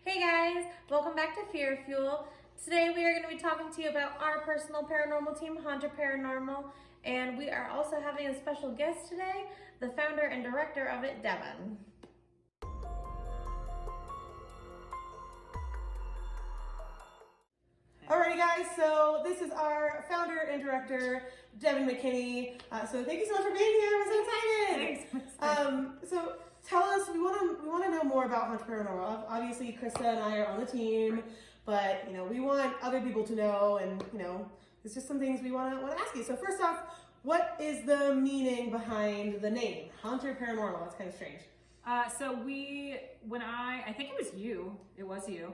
Hey guys, welcome back to Fear Fuel. Today we are going to be talking to you about our personal paranormal team, Haunter Paranormal, and we are also having a special guest today, the founder and director of it, Devon. Alrighty guys, so this is our founder and director, Devon McKinney. So thank you so much for being here. We're so excited. Thanks. So tell us, we want to know more about Haunter Paranormal. Obviously, Krista and I are on the team, but we want other people to know, and it's just some things we want to ask you. So first off, what is the meaning behind the name Haunter Paranormal? That's kind of strange. I think it was you.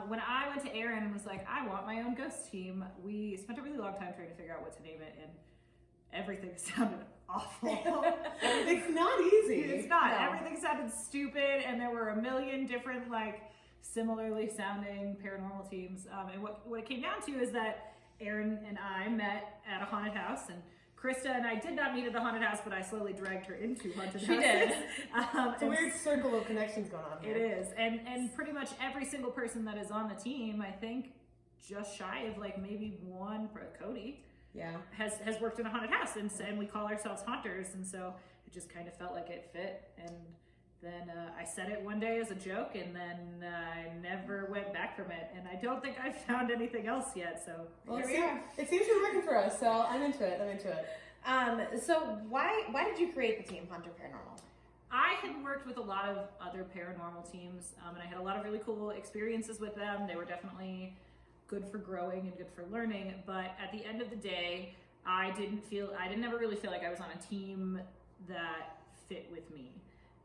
When I went to Aaron and was like, I want my own ghost team, we spent a really long time trying to figure out what to name it, and everything sounded awful. It's not easy. It's not. No. Everything sounded stupid, and there were a million different, similarly sounding paranormal teams. And what it came down to is that Aaron and I met at a haunted house, and Krista and I did not meet at the haunted house, but I slowly dragged her into haunted houses. She did. It's a weird circle of connections going on here. It is. And pretty much every single person that is on the team, I think just shy of maybe one, Cody, has worked in a haunted house. And we call ourselves haunters. And so it just kind of felt like it fit. And then I said it one day as a joke, and then I never went back from it. And I don't think I've found anything else yet. So here we are. It seems to be working for us, so I'm into it. So why did you create the team, Haunter Paranormal? I had worked with a lot of other paranormal teams, and I had a lot of really cool experiences with them. They were definitely good for growing and good for learning. But at the end of the day, I didn't ever really feel like I was on a team that fit with me.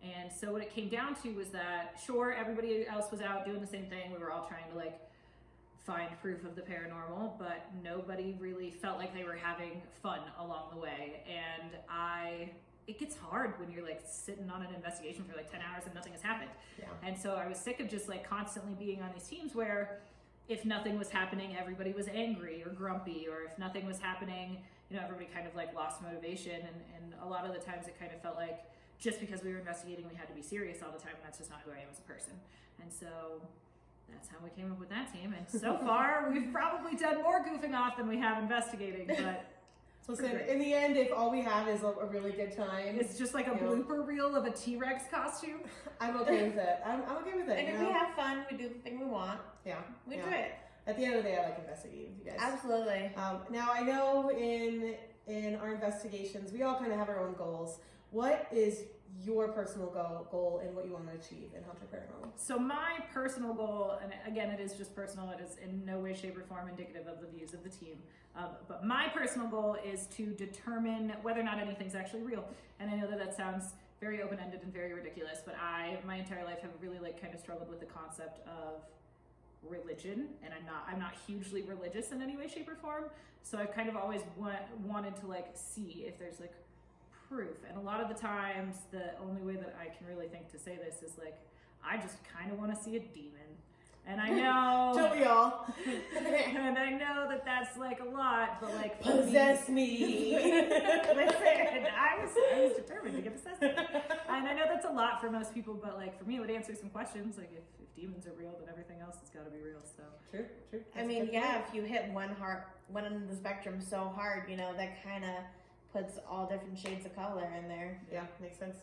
And so what it came down to was that, sure, everybody else was out doing the same thing. We were all trying to find proof of the paranormal, but nobody really felt like they were having fun along the way. And it gets hard when you're sitting on an investigation for 10 hours and nothing has happened. Yeah. And so I was sick of just constantly being on these teams where if nothing was happening, everybody was angry or grumpy, or if nothing was happening, everybody kind of lost motivation. And a lot of the times it kind of felt like just because we were investigating, we had to be serious all the time, and that's just not who I am as a person. And so that's how we came up with that team. And so far, we've probably done more goofing off than we have investigating, but listen, in the end, if all we have is a really good time, it's just like a blooper reel of a T-Rex costume. I'm okay with it. I'm okay with it. And if we have fun, we do the thing we want. Yeah. We enjoy it. At the end of the day, I like investigating with you guys. Absolutely. Now, I know in our investigations, we all kind of have our own goals. What is your personal goal and what you want to achieve in Haunter Paranormal? So my personal goal, and again, it is just personal, it is in no way, shape, or form indicative of the views of the team, but my personal goal is to determine whether or not anything's actually real. And I know that sounds very open-ended and very ridiculous, but my entire life have really kind of struggled with the concept of religion, and I'm not hugely religious in any way, shape, or form. So I've kind of always wanted to see if there's proof. And a lot of the times, the only way that I can really think to say this is I just kind of want to see a demon. And I know, don't we all? And I know that that's a lot, but possess me. Listen, I was determined to get possessed. And I know that's a lot for most people, but for me, it would answer some questions. If demons are real, then everything else has got to be real. So true. I mean, yeah, if you hit one end of the spectrum so hard, that kind of puts all different shades of color in there. Yeah, makes sense.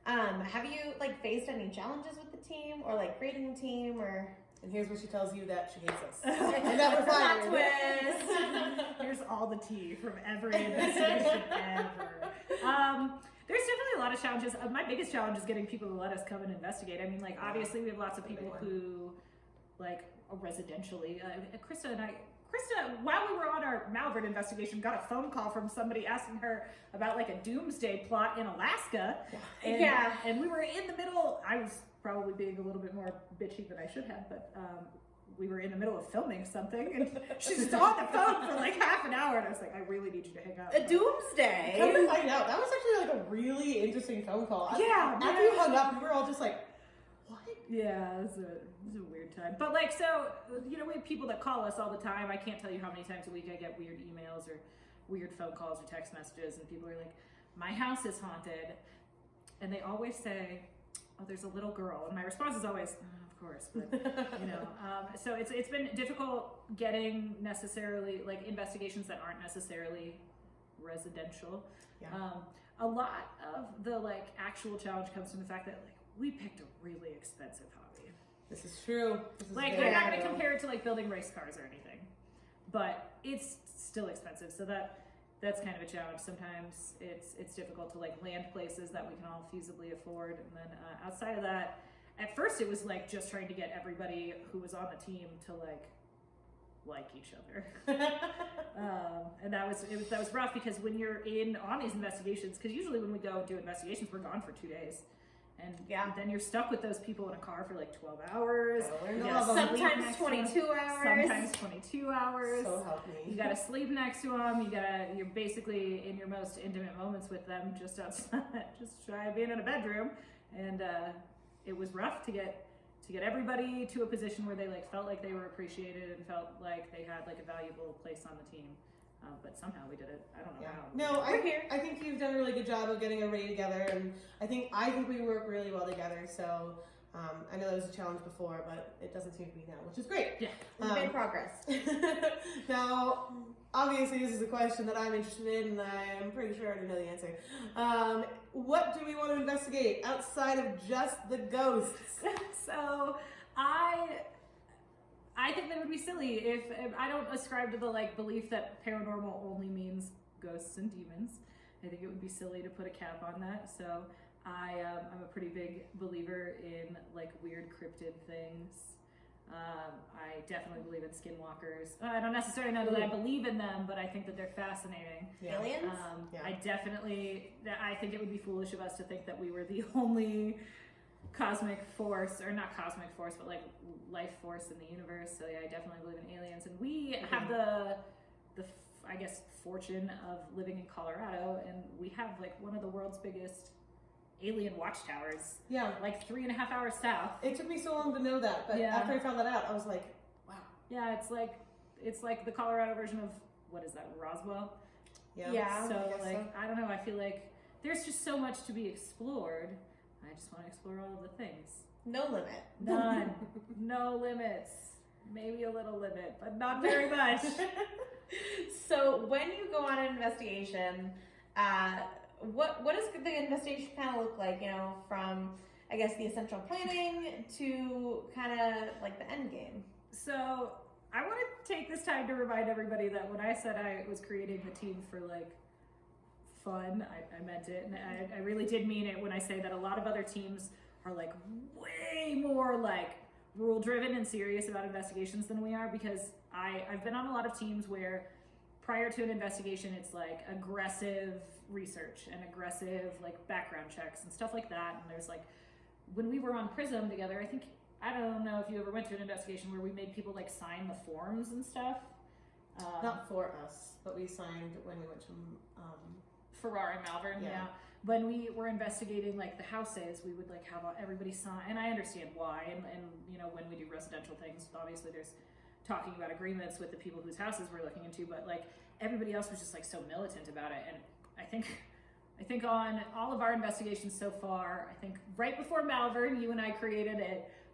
Have you faced any challenges with the team, or creating the team, or? And here's what she tells you, that she hates us. And that we're fired. twist. Here's all the tea from every investigation ever. There's definitely a lot of challenges. My biggest challenge is getting people to let us come and investigate. I mean, obviously we have lots of people who, residentially, Krista, while we were on our Malvern investigation, got a phone call from somebody asking her about a doomsday plot in Alaska. And we were in the middle. I was probably being a little bit more bitchy than I should have, but we were in the middle of filming something, and she's on the phone for half an hour, and I was like, I really need you to hang up. A doomsday? Come to find out, that was actually a really interesting phone call. Yeah. After you hung up, we were all just what? Yeah, it was a weird time. But so, we have people that call us all the time. I can't tell you how many times a week I get weird emails or weird phone calls or text messages, and people are like, my house is haunted. And they always say, oh, there's a little girl. And my response is always, oh, of of course, but you know, so it's been difficult getting necessarily like investigations that aren't necessarily residential. Yeah. A lot of the like actual challenge comes from the fact that like we picked a really expensive hobby. This is true. This is Like very I'm not going to true. compare it to like building race cars or anything, but it's still expensive. So that's kind of a challenge. Sometimes it's difficult to like land places that we can all feasibly afford, and then outside of that, at first it was like just trying to get everybody who was on the team to like each other, and that was rough because when you're on these investigations, because usually when we go do investigations, we're gone for 2 days. And then you're stuck with those people in a car for like 12 hours. You Sometimes 22 hours. Sometimes 22 hours. So help me. You gotta sleep next to them. You're basically in your most intimate moments with them just outside, just try being in a bedroom. And it was rough to get everybody to a position where they like felt like they were appreciated and felt like they had like a valuable place on the team. But somehow we did it. I don't know how. No, I think you've done a really good job of getting everybody together, and I think we work really well together. So I know that was a challenge before, but it doesn't seem to be now, which is great. Yeah, We've made progress. Now, obviously, this is a question that I'm interested in, and I'm pretty sure I already know the answer. What do we want to investigate outside of just the ghosts? So I think that would be silly if I don't ascribe to the like belief that paranormal only means ghosts and demons. I think it would be silly to put a cap on that. So I'm a pretty big believer in like weird cryptid things. I definitely believe in skinwalkers. I don't necessarily know that I believe in them, but I think that they're fascinating. Yeah. Aliens? Yeah. I think it would be foolish of us to think that we were the only cosmic force, or not cosmic force, but like life force in the universe. So yeah, I definitely believe in aliens, and we have the I guess fortune of living in Colorado, and we have like one of the world's biggest alien watchtowers. Yeah. Like 3.5 hours south. It took me so long to know that, but Yeah. after I found that out, I was like, wow. Yeah, it's like the Colorado version of what is that, Roswell? Yeah. Yeah. So I guess like I don't know, I feel like there's just so much to be explored. I just want to explore all of the things. No limit. None. No limits. Maybe a little limit, but not very much. So when you go on an investigation, what does the investigation kind of look like? You know, from I guess the essential planning to kind of like the end game. So I want to take this time to remind everybody that when I said I was creating the team for like fun, I meant it, and I really did mean it when I say that a lot of other teams are like way more like rule driven and serious about investigations than we are, because I've been on a lot of teams where prior to an investigation it's like aggressive research and aggressive like background checks and stuff like that. And there's like when we were on Prism together, I don't know if you ever went to an investigation where we made people like sign the forms and stuff. Not for us, but we signed when we went to Ferrari and Malvern, yeah. When we were investigating like the houses, we would like have everybody sign, and I understand why. And you know, when we do residential things, obviously there's talking about agreements with the people whose houses we're looking into, but like everybody else was just like so militant about it. And I think on all of our investigations so far, I think right before Malvern, you and I created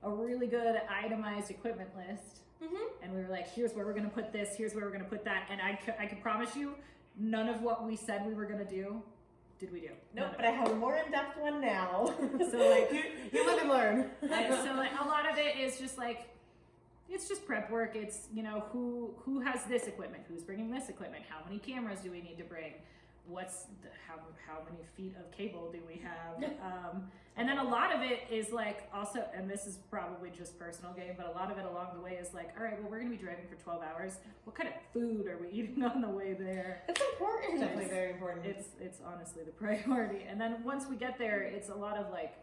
a really good itemized equipment list. Mm-hmm. And we were like, here's where we're going to put this, here's where we're going to put that. And I could promise you, none of what we said we were going to do, did we do? Nope, but I have a more in-depth one now. So like, you live and learn. so like a lot of it is just like, it's just prep work. It's, you know, who has this equipment, who's bringing this equipment, how many cameras do we need to bring, how many feet of cable do we have, and then a lot of it is like also, and this is probably just personal gain, but a lot of it along the way is like, all right, well, we're gonna be driving for 12 hours, what kind of food are we eating on the way there? It's important. Definitely very important. It's honestly the priority. And then once we get there, it's a lot of like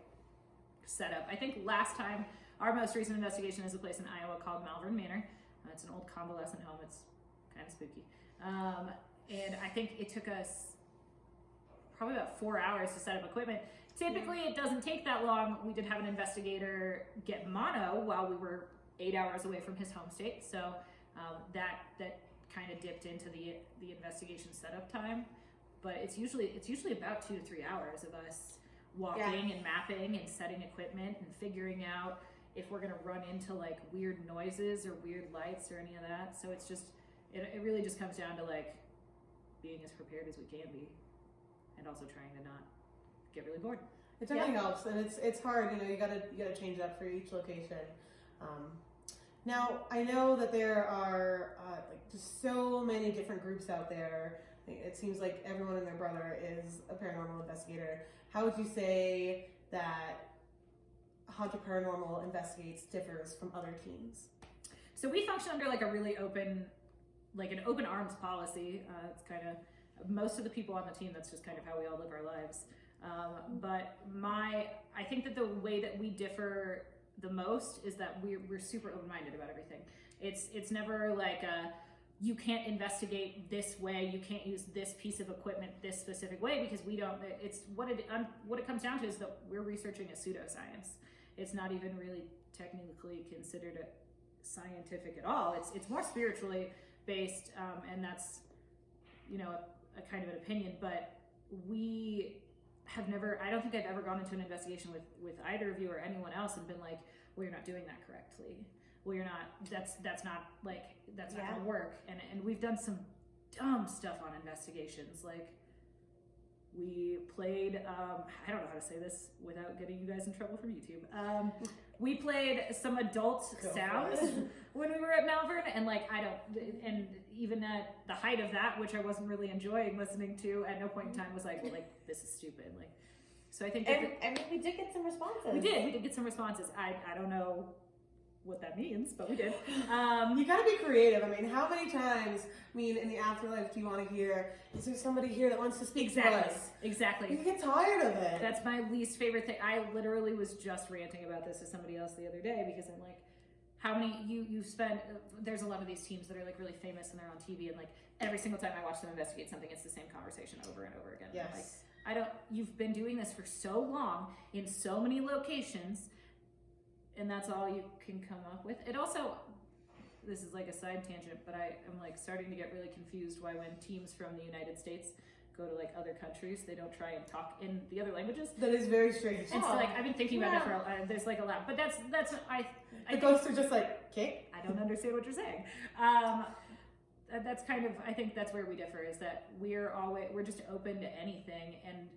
setup. I think last time, our most recent investigation is a place in Iowa called Malvern Manor. It's an old convalescent home. It's kind of spooky. And I think it took us probably about 4 hours to set up equipment. Typically, it doesn't take that long. We did have an investigator get mono while we were 8 hours away from his home state. So that kind of dipped into the investigation setup time. But it's usually about 2 to 3 hours of us walking and mapping and setting equipment and figuring out, if we're gonna run into like weird noises or weird lights or any of that. So it's just, it really just comes down to like being as prepared as we can be, and also trying to not get really bored. It definitely helps, and it's hard. You gotta change that for each location. Now I know that there are like just so many different groups out there. It seems like everyone and their brother is a paranormal investigator. How would you say that Haunter Paranormal Investigates differs from other teams? So we function under like a really open, like an open arms policy. It's kind of, most of the people on the team, that's just kind of how we all live our lives. But I think that the way that we differ the most is that we're super open-minded about everything. It's never like you can't investigate this way, you can't use this piece of equipment this specific way, because we don't. It's what it comes down to is that we're researching a pseudoscience. It's not even really technically considered a scientific at all. It's more spiritually based, and that's, you know, a kind of an opinion. But we have never, I don't think I've ever gone into an investigation with either of you or anyone else and been like, well, you're not doing that correctly. Well, you're not, that's not like, that's not gonna work. And we've done some dumb stuff on investigations. Like we played, I don't know how to say this without getting you guys in trouble from YouTube. We played some adult sounds when we were at Malvern, and like, and even at the height of that, which I wasn't really enjoying listening to, at no point in time was like, well, like, this is stupid. Like, so I think, and we did get some responses. We did get some responses. I don't know what that means, but we did. You gotta be creative. I mean, how many times, in the afterlife do you want to hear, is there somebody here that wants to speak to us? Exactly. You get tired of it. That's my least favorite thing. I literally was just ranting about this to somebody else the other day, because I'm like, how many, you've spent, there's a lot of these teams that are like really famous and they're on TV, and like every single time I watch them investigate something, it's the same conversation over and over again. Yes. Like, you've been doing this for so long in so many locations, and that's all you can come up with. It also, this is like a side tangent, but I am like starting to get really confused why when teams from the United States go to like other countries, they don't try and talk in the other languages. That is very strange. And so like, I've been thinking about it for there's like a lot, but the ghosts are just like, okay, I don't understand what you're saying. That's kind of, I think that's where we differ, is that we're just open to anything, and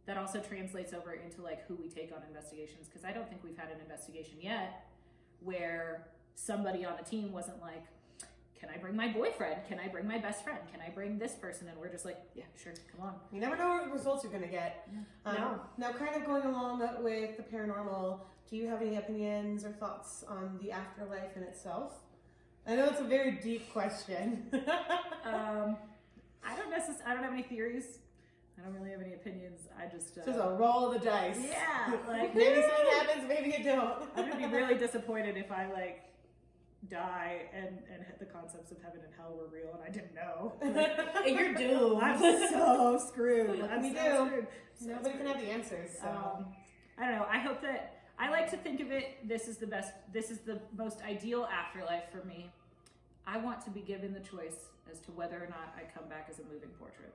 that also translates over into like who we take on investigations, because I don't think we've had an investigation yet where somebody on the team wasn't like, can I bring my boyfriend? Can I bring my best friend? Can I bring this person? And we're just like, yeah, sure, come on. You never know what results you're gonna get. No. Now, kind of going along with the paranormal, do you have any opinions or thoughts on the afterlife in itself? I know it's a very deep question. I don't have any theories. I don't really have any opinions. I just a roll of the dice. Yeah, like maybe something happens, maybe you don't. I'm gonna be really disappointed if I like die and the concepts of heaven and hell were real and I didn't know. Like, You're doomed. I'm so screwed. Me too. Screwed. Nobody can have the answers. So. I don't know. I hope that, I like to think of it, this is the most ideal afterlife for me. I want to be given the choice as to whether or not I come back as a moving portrait.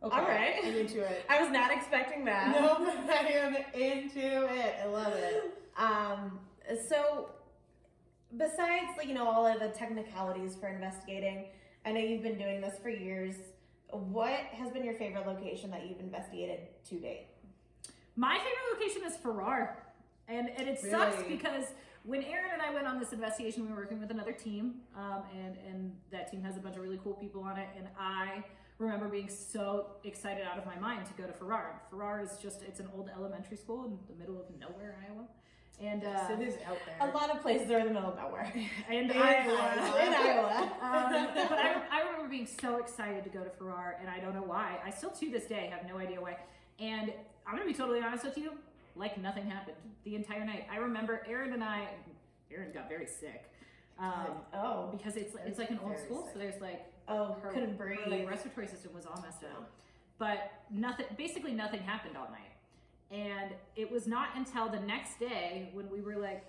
Okay, all right. I'm into it. I was not expecting that. No, but I am into it. I love it. So besides, like, you know, all of the technicalities for investigating, I know you've been doing this for years. What has been your favorite location that you've investigated to date? My favorite location is Farrar. And it sucks because when Aaron and I went on this investigation, we were working with another team, and that team has a bunch of really cool people on it, and I remember being so excited out of my mind to go to Farrar. Farrar is it's an old elementary school in the middle of nowhere, Iowa. And so it is out there. A lot of places are in the middle of nowhere. And in Iowa. But I remember being so excited to go to Farrar, and I don't know why. I still to this day have no idea why. And I'm gonna be totally honest with you, like nothing happened the entire night. I remember Aaron got very sick. Because it's like an old school, so there's like, couldn't breathe. Her like respiratory system was all messed up. But basically nothing happened all night. And it was not until the next day when we were like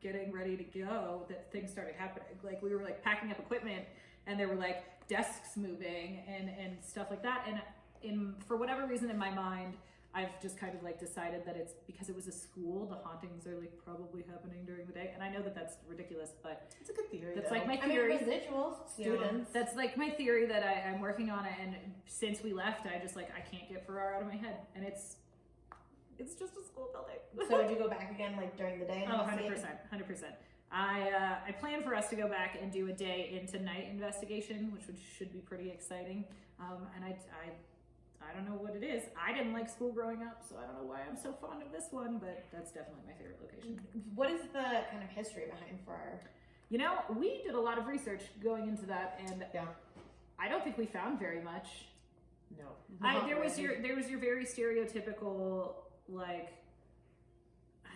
getting ready to go that things started happening. Like we were like packing up equipment, and there were like desks moving and stuff like that. And for whatever reason in my mind, I've just kind of like decided that it's because it was a school, the hauntings are like probably happening during the day. And I know that that's ridiculous, but It's a good theory. that's though. like my theory. Residuals, students. That's like my theory that I'm working on it. And since we left, I just like, I can't get Farrar out of my head. And it's just a school building. So would you go back again like during the day? And Oh, investigate? 100%. I plan for us to go back and do a day into night investigation, which should be pretty exciting. And I don't know what it is. I didn't like school growing up, so I don't know why I'm so fond of this one, but that's definitely my favorite location. What is the kind of history behind Farrar? You know, we did a lot of research going into that, and Yeah. I don't think we found very much. No. There was your very stereotypical, like,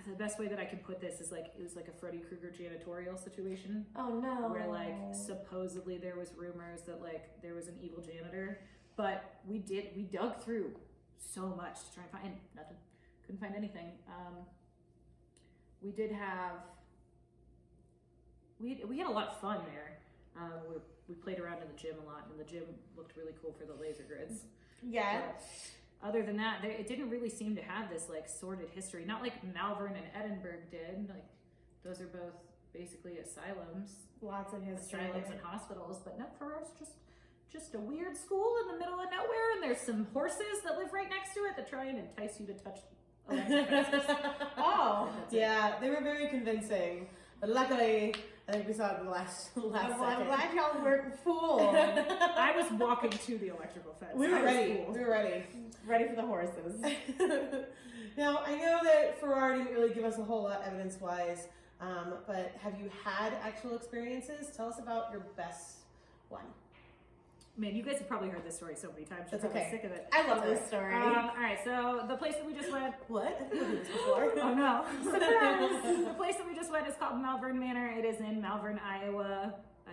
the best way that I can put this is like, it was like a Freddy Krueger janitorial situation. Oh no. Where like supposedly there was rumors that like there was an evil janitor, but we dug through so much to try and find nothing. Couldn't find anything. We did have we had a lot of fun there. We played around in the gym a lot, and the gym looked really cool for the laser grids. Yeah. But other than that, it didn't really seem to have this like sordid history. Not like Malvern and Edinburgh did. Like those are both basically asylums. Lots of history. Asylums and hospitals, but no, for us, just a weird school in the middle of nowhere, and there's some horses that live right next to it that try and entice you to touch electric fences. Oh. That's it. Yeah, they were very convincing. But luckily, I think we saw it in the last Well, I'm second. glad y'all weren't fooled. I was walking to the electrical fence. We were I was ready. fooled. We were ready. Ready for the horses. Now, I know that Farrar didn't really give us a whole lot evidence-wise, but have you had actual experiences? Tell us about your best one. Man, you guys have probably heard this story so many times. You're That's probably okay. sick of it. I love That's this story. All right, so the place that we just went. What? I've never heard this before. Oh no! Surprise! The place that we just went is called Malvern Manor. It is in Malvern, Iowa. I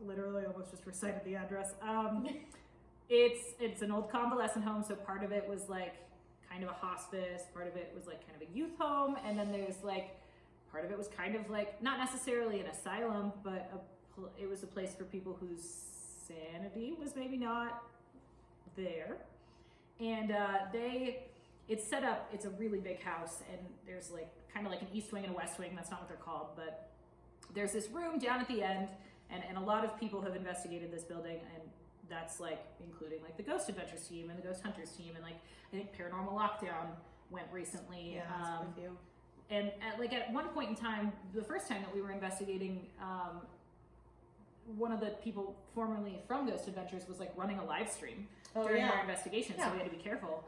literally almost just recited the address. It's an old convalescent home, so part of it was like kind of a hospice, part of it was like kind of a youth home, and then there's like part of it was kind of like not necessarily an asylum, but it was a place for people whose sanity was maybe not there. And it's set up, it's a really big house, and there's like kind of like an east wing and a west wing. That's not what they're called, but there's this room down at the end, and a lot of people have investigated this building, and that's like including like the Ghost Adventures team and the Ghost Hunters team, and like I think Paranormal Lockdown went recently. Yeah, that's quite a few. And at one point in time, the first time that we were investigating, one of the people formerly from Ghost Adventures was like running a live stream during our investigation, so we had to be careful.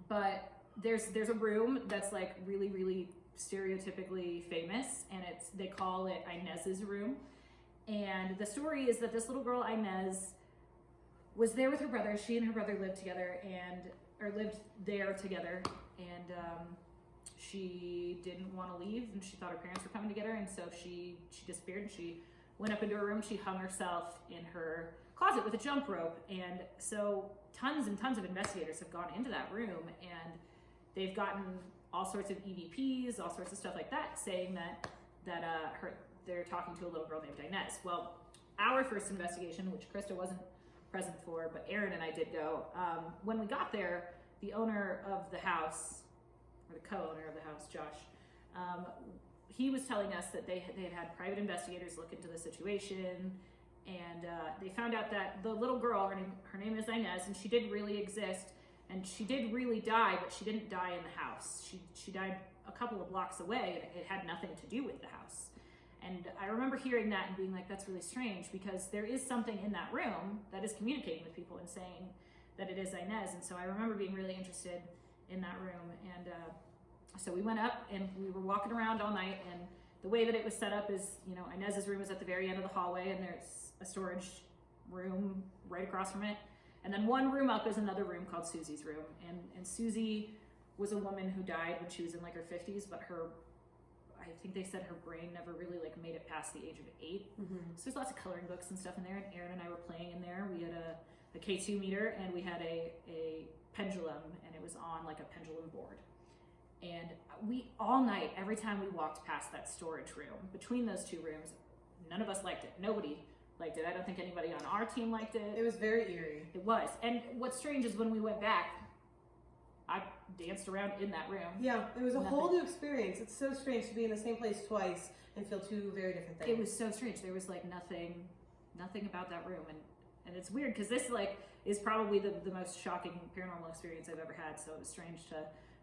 But there's a room that's like really, really stereotypically famous, and they call it Inez's room. And the story is that this little girl Inez was there with her brother. She and her brother lived together lived there together, and she didn't want to leave, and she thought her parents were coming to get her, and so she disappeared, and she went up into her room. She hung herself in her closet with a jump rope, and so tons and tons of investigators have gone into that room, and they've gotten all sorts of EVPs, all sorts of stuff like that, saying that they're talking to a little girl named Inez. Well, our first investigation, which Krista wasn't present for, but Aaron and I did go, when we got there, the owner of the house, or the co-owner of the house, Josh, he was telling us that they had private investigators look into the situation, and they found out that the little girl, her name is Inez, and she did really exist, and she did really die, but she didn't die in the house. She died a couple of blocks away, and it had nothing to do with the house. And I remember hearing that and being like, that's really strange, because there is something in that room that is communicating with people and saying that it is Inez. And so I remember being really interested in that room. And so we went up and we were walking around all night, and the way that it was set up is, Inez's room is at the very end of the hallway, and there's a storage room right across from it. And then one room up is another room called Susie's room. And Susie was a woman who died when she was in like her 50s, but I think they said her brain never really like made it past the age of 8. Mm-hmm. So there's lots of coloring books and stuff in there, and Aaron and I were playing in there. We had a K2 meter, and we had a pendulum, and it was on like a pendulum board. And we all night, every time we walked past that storage room, between those two rooms, none of us liked it. Nobody liked it. I don't think anybody on our team liked it. It was very eerie. It was. And what's strange is when we went back, I danced around in that room. Yeah, it was a whole Nothing. new experience. It's so strange to be in the same place twice and feel two very different things. It was so strange. There was like nothing about that room, and it's weird because this like is probably the most shocking paranormal experience I've ever had. So it was strange to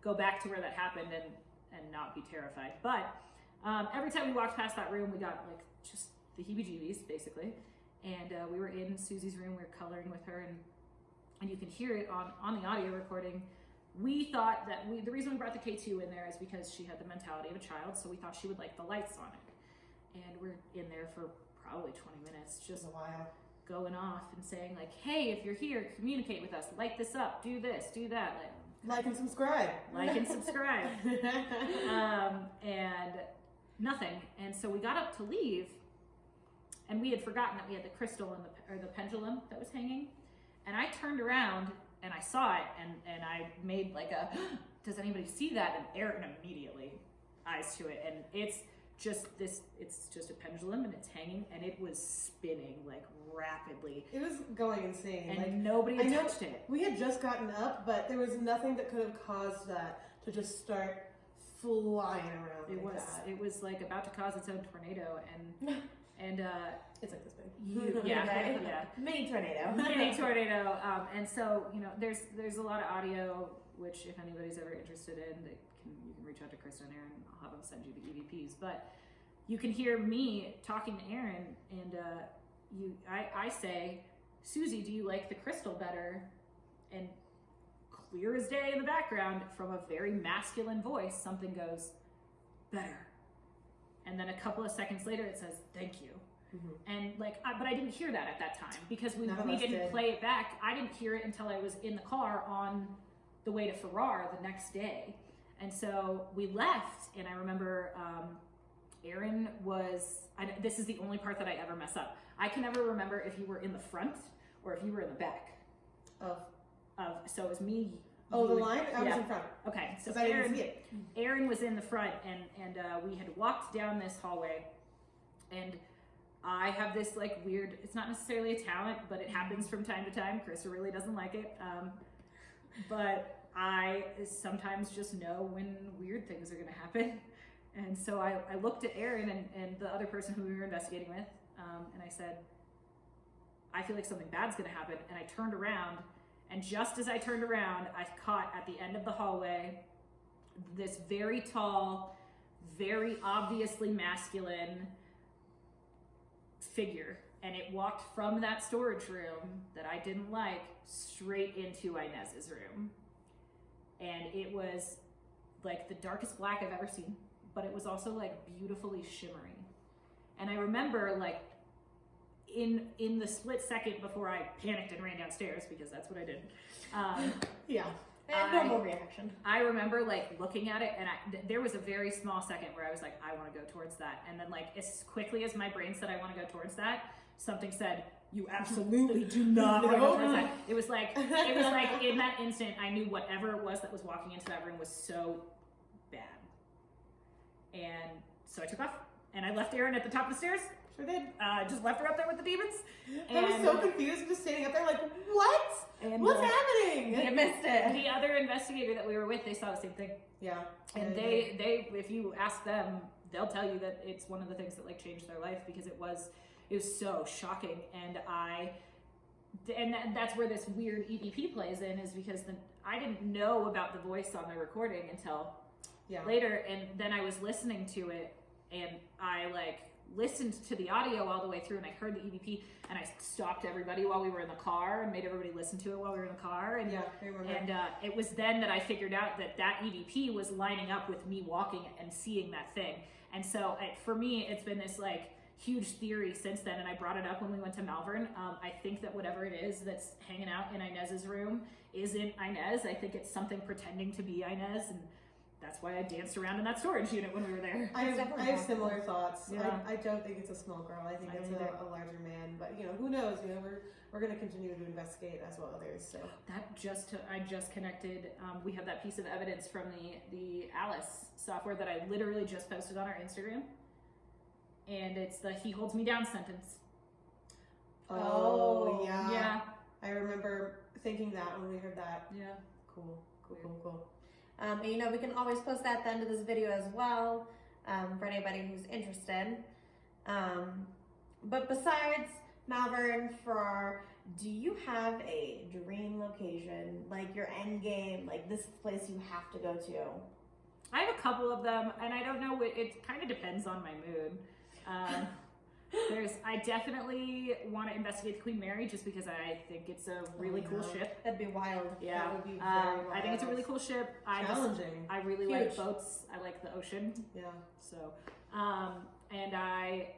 go back to where that happened and not be terrified. But every time we walked past that room, we got like just the heebie-jeebies basically. And we were in Susie's room. We were coloring with her, and you can hear it on the audio recording. We thought that the reason we brought the K2 in there is because she had the mentality of a child, so we thought she would like the lights on it. And we're in there for probably 20 minutes, just a while. Going off and saying like, hey, if you're here, communicate with us, light this up, do this, do that. Like and subscribe. Like and subscribe. And nothing. And so we got up to leave, and we had forgotten that we had the crystal and the pendulum that was hanging. And I turned around and I saw it, and I made like a, does anybody see that? And Aaron immediately eyes to it, and it's just a pendulum, and it's hanging, and it was spinning like rapidly. It was going insane. And like, nobody had touched it. We had just gotten up, but there was nothing that could have caused that to just start flying around. It was like about to cause its own tornado, and it's like this big. yeah. Mini tornado. Mini tornado. And so, there's a lot of audio, which if anybody's ever interested in, you can reach out to Krista and Aaron. I'll have them send you the EVPs. But you can hear me talking to Aaron, and I say, Susie, do you like the crystal better? And clear as day in the background, from a very masculine voice, something goes, better. And then a couple of seconds later, it says, thank you. Mm-hmm. And but I didn't hear that at that time because we didn't play it back. I didn't hear it until I was in the car on the way to Farrar the next day. And so we left, and I remember Aaron this is the only part that I ever mess up. I can never remember if you were in the front or if you were in the back. So it was me. Oh, the line? I was in front. Okay, so I didn't see it. Aaron was in the front, and we had walked down this hallway, and I have this like weird, it's not necessarily a talent, but it happens from time to time. Krista really doesn't like it. But I sometimes just know when weird things are gonna happen. And so I looked at Aaron and the other person who we were investigating with, and I said, I feel like something bad's gonna happen. And I turned around, and just as I turned around, I caught at the end of the hallway this very tall, very obviously masculine figure, and it walked from that storage room that I didn't like straight into Inez's room. And it was like the darkest black I've ever seen, but it was also like beautifully shimmery. And I remember like in the split second before I panicked and ran downstairs, because that's what I did. Yeah. Normal reaction. I remember like looking at it, and there was a very small second where I was like, I want to go towards that. And then like as quickly as my brain said I want to go towards that, something said, you absolutely do not want to go towards that. It was like in that instant I knew whatever it was that was walking into that room was so bad. And so I took off, and I left Aaron at the top of the stairs. Sure did. Just left her up there with the demons. I was so confused, just standing up there like, what? What's happening? You missed it. The other investigator that we were with, they saw the same thing. Yeah. And they if you ask them, they'll tell you that it's one of the things that like changed their life, because it was so shocking. And that's where this weird EVP plays in, is because I didn't know about the voice on the recording until later, and then I was listening to it, and I like listened to the audio all the way through, and I heard the EVP, and I stopped everybody while we were in the car and made everybody listen to it while we were in the car. And I remember. And it was then that I figured out that EVP was lining up with me walking and seeing that thing. And so for me, it's been this like huge theory since then, and I brought it up when we went to Malvern. I think that whatever it is that's hanging out in Inez's room isn't Inez. I think it's something pretending to be Inez, and that's why I danced around in that storage unit when we were there. I have similar thoughts. Yeah. I don't think it's a small girl. I think it's a larger man. But who knows? We're going to continue to investigate as well others. So I just connected. We have that piece of evidence from the Alice software that I literally just posted on our Instagram, and it's the "he holds me down" sentence. Oh yeah. Yeah. I remember thinking that when we heard that. Yeah. Cool. Cool. And, you know, we can always post that at the end of this video as well, for anybody who's interested. But besides Malvern, do you have a dream location, like your end game, like this place you have to go to? I have a couple of them, and I don't know, it kind of depends on my mood. I definitely want to investigate the Queen Mary just because I think it's a really cool ship. That'd be wild. Yeah, that would be very wild. I think it's a really cool ship. Challenging. I really Huge. like boats. I like the ocean. Yeah. So, and I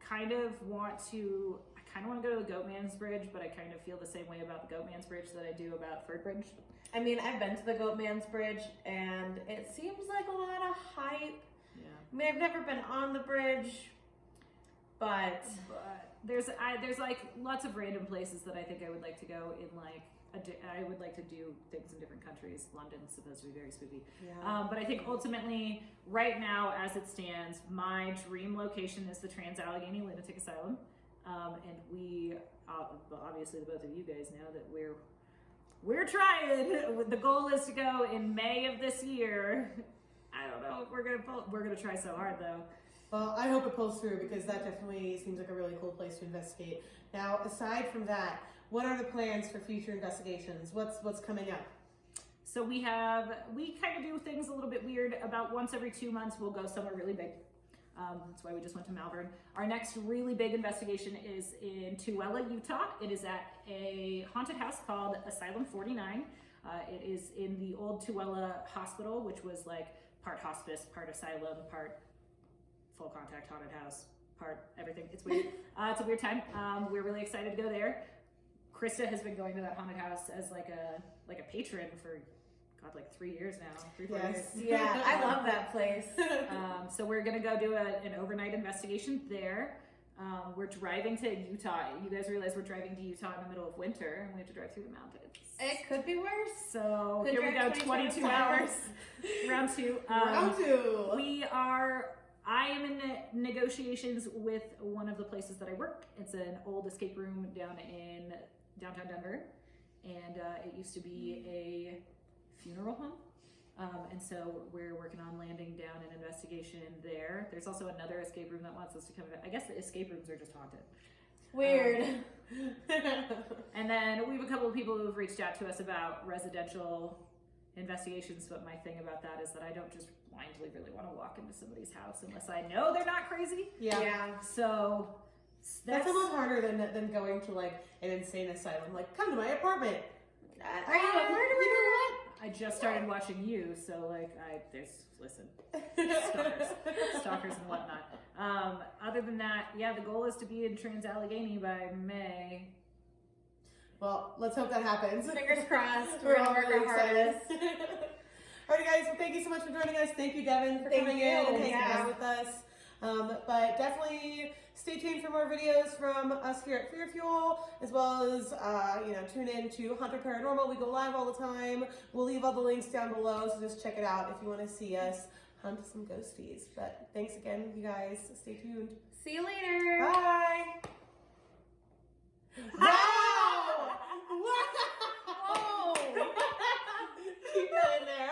kind of want to go to the Goatman's Bridge, but I kind of feel the same way about the Goatman's Bridge that I do about Third Bridge. I mean, I've been to the Goatman's Bridge, and it seems like a lot of hype. Yeah. I mean, I've never been on the bridge, but there's like lots of random places that I think I would like to go in. Like I would like to do things in different countries. London's supposed to be very spooky. yeah. But I think ultimately, right now, as it stands, my dream location is the Trans-Allegheny Lunatic Asylum. And we, obviously the both of you guys know that we're trying. The goal is to go in May of this year. I don't know if we're gonna try so hard though. Well, I hope it pulls through because that definitely seems like a really cool place to investigate. Now, aside from that, what are the plans for future investigations? What's coming up? So we kind of do things a little bit weird. About once every 2 months, we'll go somewhere really big. That's why we just went to Malvern. Our next really big investigation is in Tooele, Utah. It is at a haunted house called Asylum 49. It is in the old Tooele Hospital, which was like part hospice, part asylum, part full contact haunted house, part everything. It's weird. It's a weird time. We're really excited to go there. Krista has been going to that haunted house as like a patron for like 3 years now, 3-4 years. Yeah, I love that place. So we're gonna go do an overnight investigation there. We're driving to Utah. You guys realize we're driving to Utah in the middle of winter, and we have to drive through the mountains. It could be worse. So Could here we go, drive 22 hours. Round two. Round two. I am in negotiations with one of the places that I work. It's an old escape room down in downtown Denver, and it used to be a funeral home. And so we're working on landing down an investigation there. There's also another escape room that wants us to come in. I guess the escape rooms are just haunted. Weird. And then we have a couple of people who have reached out to us about residential investigations, but my thing about that is that I don't just blindly really want to walk into somebody's house unless I know they're not crazy. Yeah. So That's a lot harder than going to like an insane asylum. Like, come to my apartment. Are you a murderer? You know what? I just started watching you, so like listen, stalkers and whatnot. Other than that, yeah, the goal is to be in Trans-Allegheny by May. Well, let's hope that happens. Fingers crossed. We're gonna all work really our excited. hardest. All right, guys. Well, thank you so much for joining us. Thank you, Devon, for Thank coming you. in and hanging Yeah. out with us. But definitely stay tuned for more videos from us here at Fear Fuel, as well as tune in to Haunter Paranormal. We go live all the time. We'll leave all the links down below, so just check it out if you want to see us hunt some ghosties. But thanks again, you guys. Stay tuned. See you later. Bye. Wow! Whoa! Keep that in there.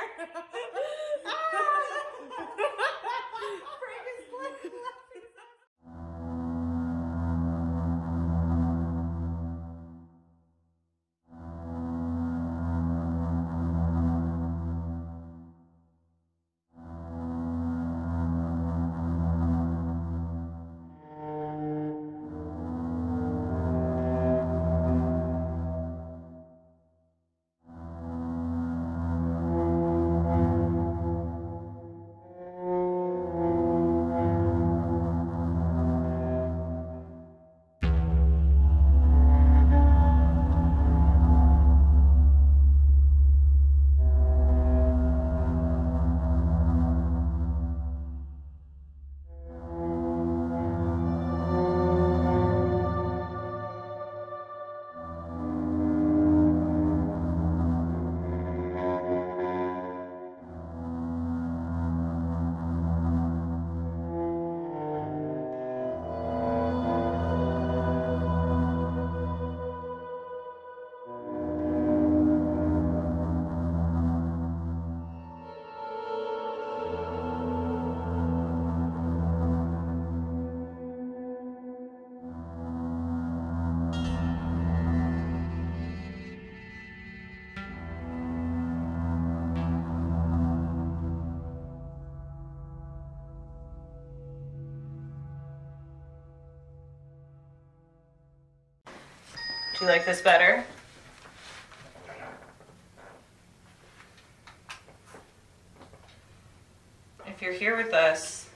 Do you like this better? If you're here with us,